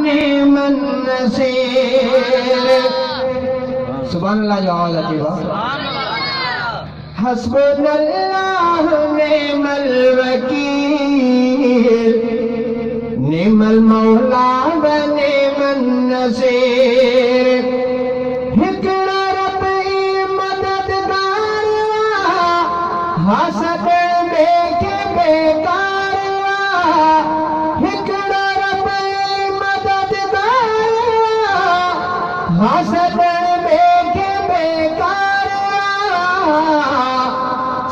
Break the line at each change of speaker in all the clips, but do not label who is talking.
निअमन नसीर। सुभान अल्लाह जो आवाज आती है। हस्बुनल्लाह निअमल वकील निअमल मौला व निअमन नसीर। हिकिड़ो रब ई मददगार हसद ॿिए बेकार हिकिड़ो रब ई मददगार हसद ॿिए बेकार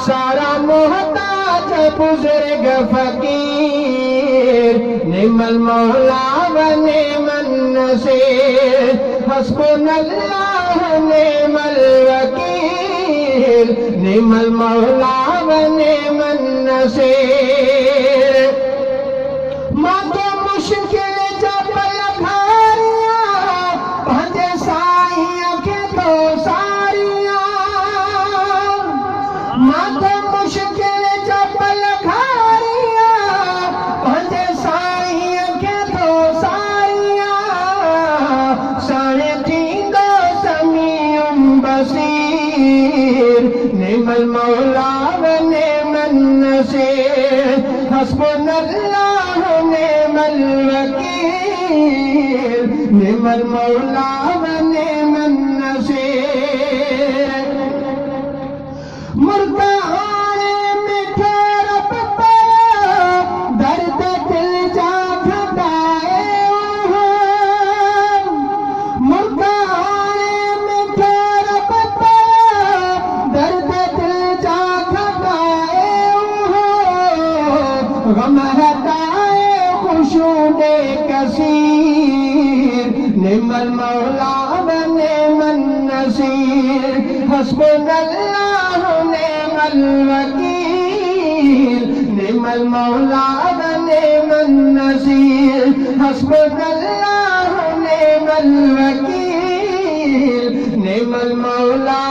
सारा मोहताज बुजुर्ग फकीर निअमल मौला व निअमन नसीर। हस्बुनल्लाह निअमल वकील निअमल मौला व निअमन नसीर। मांखे मुश्किल जब लखारिया पंहिंजे साईं खे तो सारिया मांखे मुश्किल जब लखारिया पंहिंजे साईं खे तो सारिया साणे थींदो समीउम बसीर निअमल मौला व निअमन नसीर। हस्बुनल्लाह निअमल वकील निअमल मौला व निअमन नसीर। मुर्दा हाणे मिठो रब पियो दर्द दिल जा घटाए मुर्दा हाणे मिठो रब पियो दर्द दिल जा घटाए गम हटाए खुशू दे कसीर निअमल मौला व निअमन नसीर। हस्बुनल्लाह निअमल वकील निअमल मौला व निअमन नसीर। हस्बुनल्लाह निअमल वकील निअमल मौला